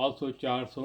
800-400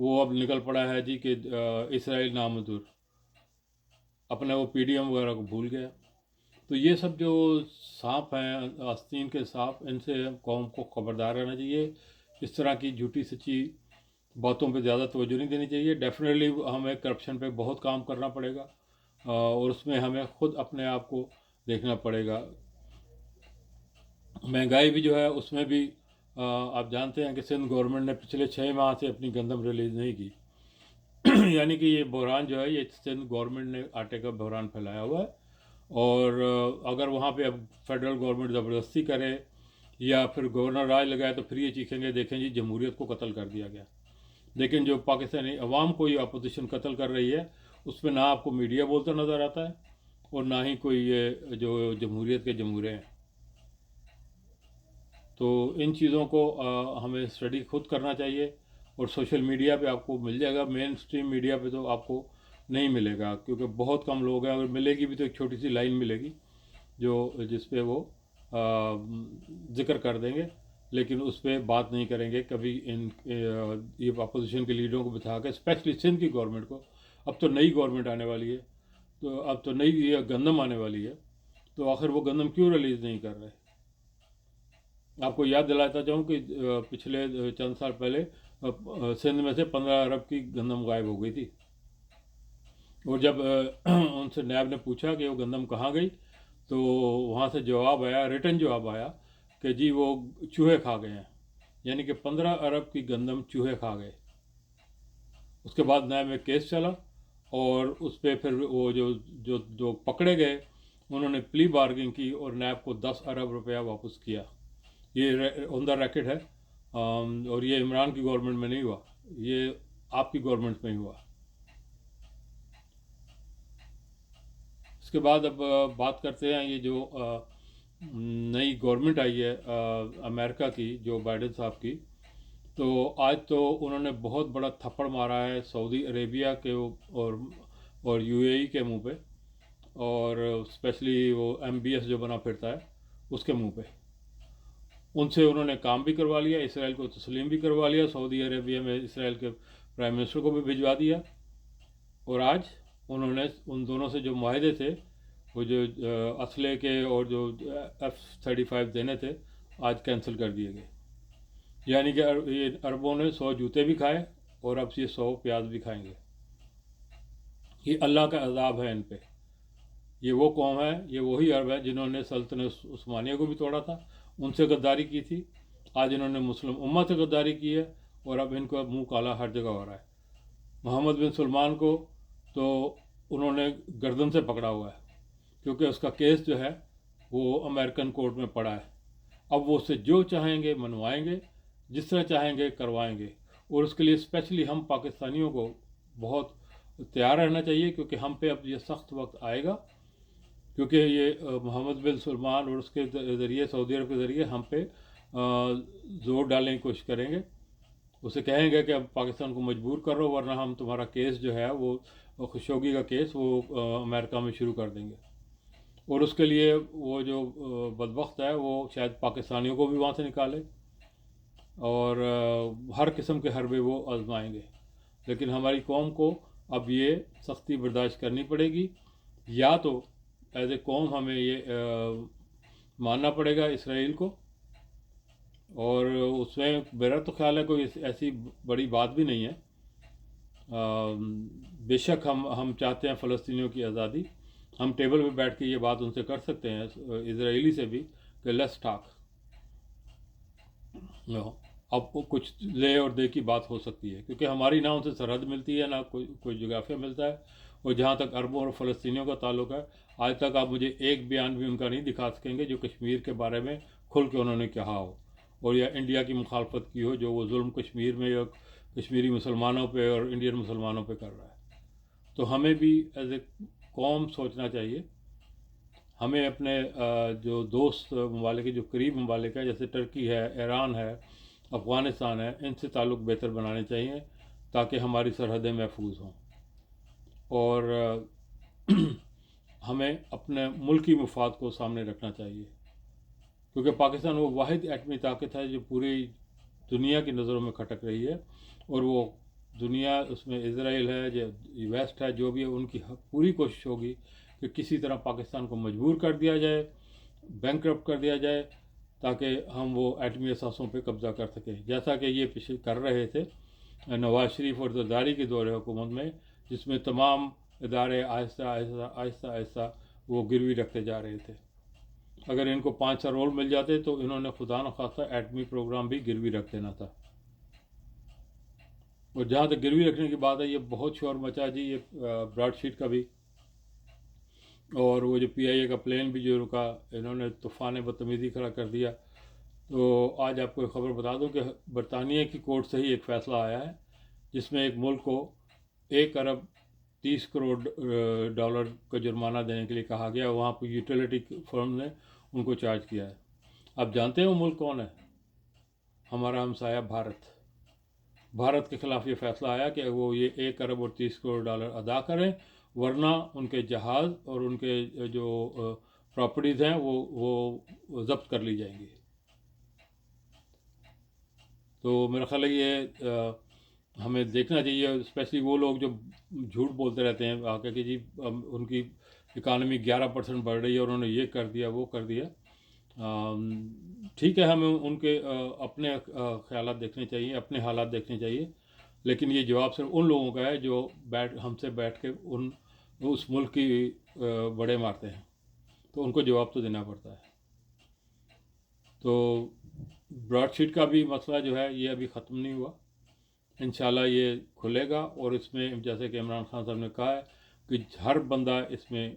وہ اب نکل پڑا ہے جی کہ اسرائیل نامنظور، اپنے وہ PDM وغیرہ کو بھول گیا۔ تو یہ سب جو سانپ ہیں، آستین کے سانپ، ان سے قوم کو خبردار رہنا چاہیے۔ اس طرح کی جھوٹی سچی باتوں پہ زیادہ توجہ نہیں دینی چاہیے۔ ڈیفینیٹلی ہمیں کرپشن پہ بہت کام کرنا پڑے گا، اور اس میں ہمیں خود اپنے آپ کو دیکھنا پڑے گا۔ مہنگائی بھی جو ہے اس میں بھی آپ جانتے ہیں کہ سندھ گورنمنٹ نے پچھلے 6 ماہ سے اپنی گندم ریلیز نہیں کی یعنی کہ یہ بحران جو ہے یہ سندھ گورنمنٹ نے آٹے کا بحران پھیلایا ہوا ہے، اور اگر وہاں پہ اب فیڈرل گورنمنٹ زبردستی کرے یا پھر گورنر راج لگائے تو پھر یہ چیخیں گے دیکھیں جی جمہوریت کو قتل کر دیا گیا۔ لیکن جو پاکستانی عوام کو یہ اپوزیشن قتل کر رہی ہے اس میں نہ آپ کو میڈیا بولتا نظر آتا ہے اور نہ ہی کوئی یہ جو جمہوریت کے جمہورے ہیں۔ تو ان چیزوں کو ہمیں اسٹڈی خود کرنا چاہیے، اور سوشل میڈیا پہ آپ کو مل جائے گا، مین اسٹریم میڈیا پہ تو آپ کو نہیں ملے گا کیونکہ بہت کم لوگ ہیں، اگر ملے گی بھی تو ایک چھوٹی سی لائن ملے گی جس پہ وہ ذکر کر دیں گے، لیکن اس پہ بات نہیں کریں گے کبھی۔ یہ اپوزیشن کے لیڈروں کو بتا کے، اسپیشلی سندھ کی گورنمنٹ کو، اب تو نئی گورنمنٹ آنے والی ہے، تو اب تو نئی یہ گندم آنے والی ہے، تو آخر وہ گندم کیوں ریلیز نہیں کر رہے؟ آپ کو یاد دلاتا چاہوں کہ پچھلے چند سال پہلے سندھ میں سے 15 ارب کی گندم غائب ہو گئی تھی، اور جب ان سے نیب نے پوچھا کہ وہ گندم کہاں گئی تو وہاں سے جواب آیا، ریٹن جواب آیا کہ جی وہ چوہے کھا گئے ہیں، یعنی کہ 15 ارب کی گندم چوہے کھا گئے۔ اس کے بعد نیب میں کیس چلا، اور اس پہ پھر وہ جو پکڑے گئے انہوں نے پلی بارگنگ کی اور نیب کو 10 ارب روپیہ واپس کیا۔ یہ آن دا ریکڈ ہے، اور یہ عمران کی گورنمنٹ میں نہیں ہوا، یہ آپ کی گورنمنٹ میں ہی ہوا۔ اس کے بعد اب بات کرتے ہیں یہ جو نئی گورنمنٹ آئی ہے امریکہ کی، جو بائیڈن صاحب کی، تو آج تو انہوں نے بہت بڑا تھپڑ مارا ہے سعودی عربیہ کے اور UAE کے منہ پہ، اور اسپیشلی وہ MBS جو بنا پھرتا ہے اس کے منہ پہ۔ ان سے انہوں نے کام بھی کروا لیا، اسرائیل کو تسلیم بھی کروا لیا، سعودی عربیہ میں اسرائیل کے پرائم منسٹر کو بھی بھجوا دیا، اور آج انہوں نے ان دونوں سے جو معاہدے تھے، وہ جو اسلحے کے اور جو F-35 دینے تھے، آج کینسل کر دیے گئے۔ یعنی کہ یہ عربوں نے 100 جوتے بھی کھائے اور اب یہ 100 پیاز بھی کھائیں گے۔ یہ اللہ کا عذاب ہے ان پہ۔ یہ وہ قوم ہے، یہ وہی عرب ہے جنہوں نے سلطنت عثمانیہ کو بھی توڑا تھا، ان سے غداری کی تھی۔ آج انہوں نے مسلم امت سے غداری کی ہے، اور اب ان کا منہ کالا ہر جگہ ہو رہا ہے۔ محمد بن سلمان کو تو انہوں نے گردن سے پکڑا ہوا ہے، کیونکہ اس کا کیس جو ہے وہ امریکن کورٹ میں پڑا ہے۔ اب وہ اس سے جو چاہیں گے منوائیں گے، جس طرح چاہیں گے کروائیں گے، اور اس کے لیے اسپیشلی ہم پاکستانیوں کو بہت تیار رہنا چاہیے، کیونکہ ہم پہ اب یہ سخت وقت آئے گا، کیونکہ یہ محمد بن سلمان اور اس کے ذریعے، سعودی عرب کے ذریعے ہم پہ زور ڈالنے کی کوشش کریں گے۔ اسے کہیں گے کہ اب پاکستان کو مجبور کرو، ورنہ ہم تمہارا کیس جو ہے وہ خشوگی کا کیس وہ امریکہ میں شروع کر دیں گے، اور اس کے لیے وہ جو بدبخت ہے وہ شاید پاکستانیوں کو بھی وہاں سے نکالے، اور ہر قسم کے حربے وہ آزمائیں گے۔ لیکن ہماری قوم کو اب یہ سختی برداشت کرنی پڑے گی، یا تو ایز اے قوم ہمیں یہ ماننا پڑے گا اسرائیل کو، اور اس میں میرا تو خیال ہے کوئی ایسی بڑی بات بھی نہیں ہے۔ بے شک ہم چاہتے ہیں فلسطینیوں کی آزادی، ہم ٹیبل پہ بیٹھ کے یہ بات ان سے کر سکتے ہیں، اسرائیلی سے بھی، کہ لیٹس ٹاک۔ اب کچھ لے اور دے کی بات ہو سکتی ہے، کیونکہ ہماری نہ ان سے سرحد ملتی ہے، نہ کوئی جغرافیہ ملتا ہے، اور جہاں تک عربوں اور فلسطینیوں کا تعلق ہے، آج تک آپ مجھے ایک بیان بھی ان کا نہیں دکھا سکیں گے جو کشمیر کے بارے میں کھل کے انہوں نے کہا ہو، اور یا انڈیا کی مخالفت کی ہو جو وہ ظلم کشمیر میں یا کشمیری مسلمانوں پہ اور انڈین مسلمانوں پہ کر رہا ہے۔ تو ہمیں بھی ایز اے قوم سوچنا چاہیے، ہمیں اپنے جو دوست ممالک جو قریب ممالک ہیں، جیسے ٹرکی ہے، ایران ہے، افغانستان ہے، ان سے تعلق بہتر بنانے چاہیے تاکہ ہماری سرحدیں محفوظ ہوں، اور ہمیں اپنے ملکی مفاد کو سامنے رکھنا چاہیے، کیونکہ پاکستان وہ واحد ایٹمی طاقت ہے جو پوری دنیا کی نظروں میں کھٹک رہی ہے، اور وہ دنیا اس میں اسرائیل ہے، جو ویسٹ ہے، جو بھی ہے، ان کی پوری کوشش ہوگی کہ کسی طرح پاکستان کو مجبور کر دیا جائے، بینکرپٹ کر دیا جائے، تاکہ ہم وہ ایٹمی اثاثوں پہ قبضہ کر سکیں، جیسا کہ یہ پیچھے کر رہے تھے نواز شریف اور زرداری کے دور حکومت میں، جس میں تمام ادارے آہستہ آہستہ آہستہ آہستہ وہ گروی رکھتے جا رہے تھے۔ اگر ان کو 5 رول مل جاتے تو انہوں نے خدا نخواستہ ایٹمی پروگرام بھی گروی رکھ دینا تھا۔ اور جہاں تک گروی رکھنے کی بات ہے، یہ بہت شور مچا جی، یہ براڈ شیٹ کا بھی، اور وہ جو پی آئی اے کا پلین بھی جو رکا، انہوں نے طوفان بدتمیزی کھڑا کر دیا۔ تو آج آپ کو ایک خبر بتا دوں کہ برطانیہ کی کورٹ سے ہی ایک فیصلہ آیا ہے، جس میں ایک ملک کو 1 ارب 30 کروڑ ڈالر کا جرمانہ دینے کے لیے کہا گیا۔ وہاں پہ یوٹیلیٹی فرم نے ان کو چارج کیا ہے۔ آپ جانتے ہیں وہ ملک کون ہے؟ ہمارا ہمسایہ بھارت کے خلاف یہ فیصلہ آیا کہ وہ یہ 1 ارب 30 کروڑ ڈالر ادا کریں، ورنہ ان کے جہاز اور ان کے جو پراپرٹیز ہیں وہ ضبط کر لی جائیں گی۔ تو میرا خیال ہے یہ ہمیں دیکھنا چاہیے، اسپیشلی وہ لوگ جو جھوٹ بولتے رہتے ہیں آ کے کہ جی ان کی اکانومی 11% بڑھ رہی ہے اور انہوں نے یہ کر دیا وہ کر دیا۔ ٹھیک ہے، ہمیں ان کے اپنے خیالات دیکھنے چاہیے، اپنے حالات دیکھنے چاہیے، لیکن یہ جواب صرف ان لوگوں کا ہے جو ہم سے بیٹھ کے اس ملک کی بڑے مارتے ہیں، تو ان کو جواب تو دینا پڑتا ہے۔ تو براڈ شیٹ کا بھی مسئلہ جو ہے یہ ابھی ختم نہیں ہوا، انشاءاللہ یہ کھلے گا، اور اس میں جیسے کہ عمران خان صاحب نے کہا ہے کہ ہر بندہ اس میں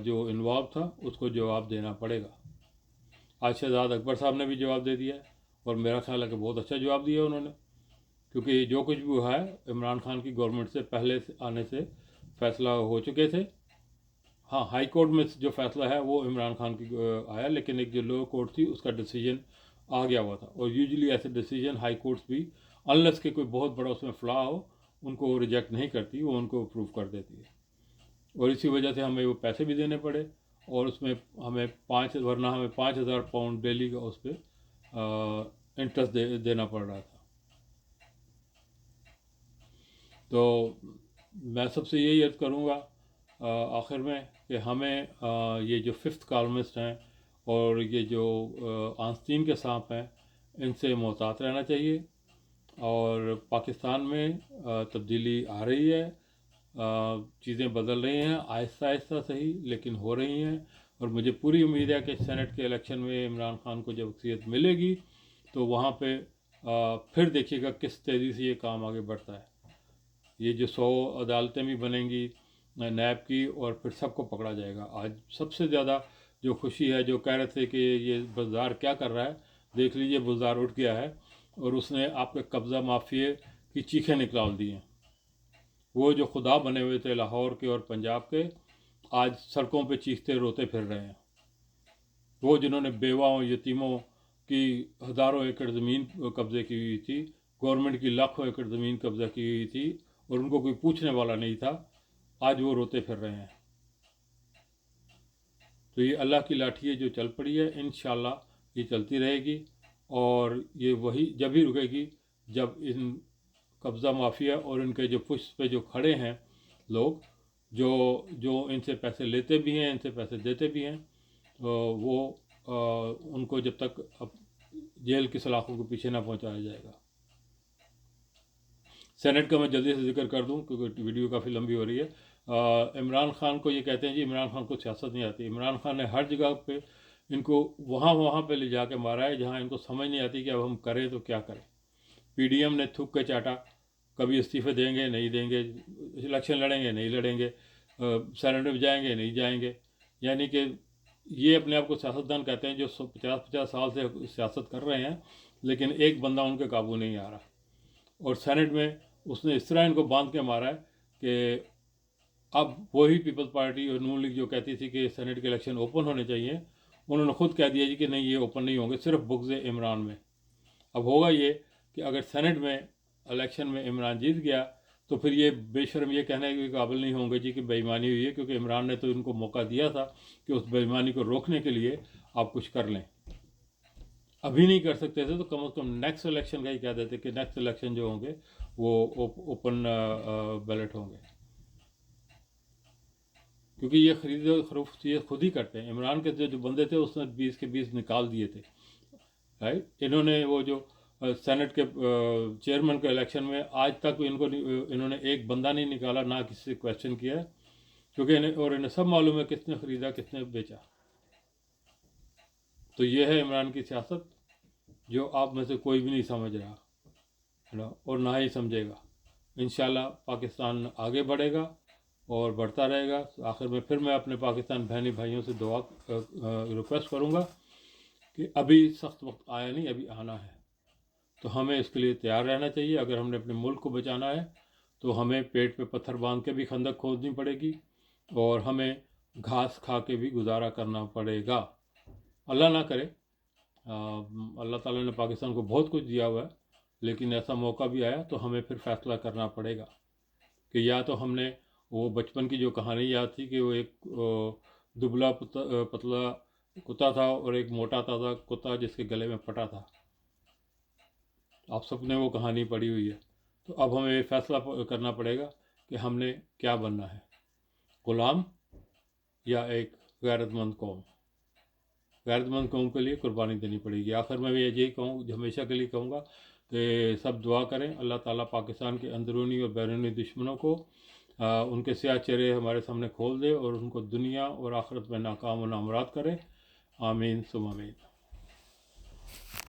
جو انوالو تھا اس کو جواب دینا پڑے گا۔ آج شہزاد اکبر صاحب نے بھی جواب دے دیا ہے، اور میرا خیال ہے کہ بہت اچھا جواب دیا انہوں نے، کیونکہ جو کچھ بھی ہوا ہے عمران خان کی گورنمنٹ سے پہلے آنے سے فیصلہ ہو چکے تھے۔ ہاں، ہائی کورٹ میں جو فیصلہ ہے وہ عمران خان کی آیا، لیکن ایک جو لوور کورٹ تھی اس کا ڈیسیجن آ گیا ہوا تھا، اور یوزلی ایسے ڈیسیجن ہائی کورٹس بھی انلیس کہ کوئی بہت بڑا اس میں فلا ہو ان کو ریجیکٹ نہیں کرتی، وہ ان کو اپروو کر دیتی ہے، اور اسی وجہ سے ہمیں وہ پیسے بھی دینے پڑے، اور اس میں ہمیں ورنہ ہمیں 5,000 پاؤنڈ ڈیلی کا اس پہ انٹرسٹ دینا پڑ رہا تھا۔ تو میں سب سے یہی عرض کروں گا آخر میں کہ ہمیں یہ جو 5th کالمسٹ ہیں اور یہ جو آستین کے سانپ ہیں ان سے محتاط رہنا چاہیے، اور پاکستان میں تبدیلی آ رہی ہے، چیزیں بدل رہی ہیں، آہستہ آہستہ صحیح لیکن ہو رہی ہیں، اور مجھے پوری امید ہے کہ سینٹ کے الیکشن میں عمران خان کو جب اکثریت ملے گی تو وہاں پہ پھر دیکھیے گا کس تیزی سے یہ کام آگے بڑھتا ہے۔ یہ جو 100 عدالتیں بھی بنیں گی نیب کی، اور پھر سب کو پکڑا جائے گا۔ آج سب سے زیادہ جو خوشی ہے، جو کہہ رہے تھے کہ یہ بزدار کیا کر رہا ہے، دیکھ لیجئے بزدار اٹھ گیا ہے، اور اس نے آپ کے قبضہ مافیے کی چیخیں نکال دی ہیں۔ وہ جو خدا بنے ہوئے تھے لاہور کے اور پنجاب کے، آج سڑکوں پہ چیختے روتے پھر رہے ہیں۔ وہ جنہوں نے بیواؤں یتیموں کی ہزاروں ایکڑ زمین قبضے کی ہوئی تھی، گورنمنٹ کی لاکھوں ایکڑ زمین قبضہ کی ہوئی تھی، اور ان کو کوئی پوچھنے والا نہیں تھا، آج وہ روتے پھر رہے ہیں۔ تو یہ اللہ کی لاٹھی ہے جو چل پڑی ہے، انشاءاللہ یہ چلتی رہے گی، اور یہ وہی جب ہی رکے گی جب ان قبضہ مافیا اور ان کے جو پشت پہ جو کھڑے ہیں لوگ، جو ان سے پیسے لیتے بھی ہیں، ان سے پیسے دیتے بھی ہیں، وہ ان کو جب تک جیل کی سلاخوں کے پیچھے نہ پہنچایا جائے گا۔ سینٹ کا میں جلدی سے ذکر کر دوں کیونکہ ویڈیو کافی لمبی ہو رہی ہے۔ عمران خان کو یہ کہتے ہیں جی عمران خان کو سیاست نہیں آتی۔ عمران خان نے ہر جگہ پہ ان کو وہاں پہ لے جا کے مارا ہے جہاں ان کو سمجھ نہیں آتی کہ اب ہم کریں تو کیا کریں۔ پی ڈی ایم نے تھوک کے چاٹا، کبھی استعفے دیں گے نہیں دیں گے، الیکشن لڑیں گے نہیں لڑیں گے، سینٹ میں جائیں گے نہیں جائیں گے، یعنی کہ یہ اپنے آپ کو سیاستدان کہتے ہیں جو 50 سال سے سیاست کر رہے ہیں، لیکن ایک بندہ ان کے قابو نہیں آ رہا۔ اور سینٹ میں اس نے اس طرح ان کو باندھ کے مارا ہے کہ اب وہی پیپلز پارٹی اور نون لیگ جو کہتی تھی کہ سینٹ کے الیکشن اوپن ہونے چاہیے، انہوں نے خود کہہ دیا جی کہ نہیں یہ اوپن نہیں ہوں گے، صرف بغض عمران میں۔ اب ہوگا یہ کہ اگر سینٹ میں الیکشن میں عمران جیت گیا تو پھر یہ بے شرم یہ کہنے کے قابل نہیں ہوں گے جی کہ بے ایمانی ہوئی ہے، کیونکہ عمران نے تو ان کو موقع دیا تھا کہ اس بے ایمانی کو روکنے کے لیے آپ کچھ کر لیں۔ ابھی نہیں کر سکتے تھے تو کم از کم نیکسٹ الیکشن کا ہی کہہ دیتے کہ نیکسٹ الیکشن جو ہوں گے وہ اوپن بیلٹ ہوں گے، کیونکہ یہ خرید و فروخت یہ خود ہی کرتے ہیں۔ عمران کے جو بندے تھے اس نے 20 کے 20 نکال دیے تھے، رائٹ۔ انہوں نے وہ جو سینٹ کے چیئرمین کے الیکشن میں آج تک انہوں نے ایک بندہ نہیں نکالا، نہ کسی سے کویشچن کیا ہے، کیونکہ انہیں سب معلوم ہے کس نے خریدا کس نے بیچا۔ تو یہ ہے عمران کی سیاست، جو آپ میں سے کوئی بھی نہیں سمجھ رہا، اور نہ ہی سمجھے گا۔ انشاءاللہ پاکستان آگے بڑھے گا اور بڑھتا رہے گا۔ آخر میں پھر میں اپنے پاکستان بہنی بھائیوں سے دعا ریکویسٹ کروں گا کہ ابھی سخت وقت آیا نہیں، ابھی آنا ہے، تو ہمیں اس کے لیے تیار رہنا چاہیے۔ اگر ہم نے اپنے ملک کو بچانا ہے تو ہمیں پیٹ پہ پتھر باندھ کے بھی خندق کھودنی پڑے گی، اور ہمیں گھاس کھا کے بھی گزارا کرنا پڑے گا۔ اللہ نہ کرے، اللہ تعالیٰ نے پاکستان کو بہت کچھ دیا ہوا ہے، لیکن ایسا موقع بھی آیا تو ہمیں پھر فیصلہ کرنا پڑے گا کہ یا تو ہم نے وہ بچپن کی جو کہانی یاد تھی کہ وہ ایک دبلا پتلا کتا تھا اور ایک موٹا تازہ کتا جس کے گلے میں پھٹا تھا، آپ سب نے وہ کہانی پڑھی ہوئی ہے۔ تو اب ہمیں یہ فیصلہ کرنا پڑے گا کہ ہم نے کیا بننا ہے، غلام یا ایک غیرت مند قوم۔ غیرت مند قوم کے لیے قربانی دینی پڑے گی۔ آخر میں یہی کہوں، ہمیشہ کے لیے کہوں گا کہ سب دعا کریں، اللہ تعالیٰ پاکستان کے اندرونی اور بیرونی دشمنوں کو ان کے سیاہ چہرے ہمارے سامنے کھول دے اور ان کو دنیا اور آخرت میں ناکام و نامراد کرے۔ آمین ثم آمین۔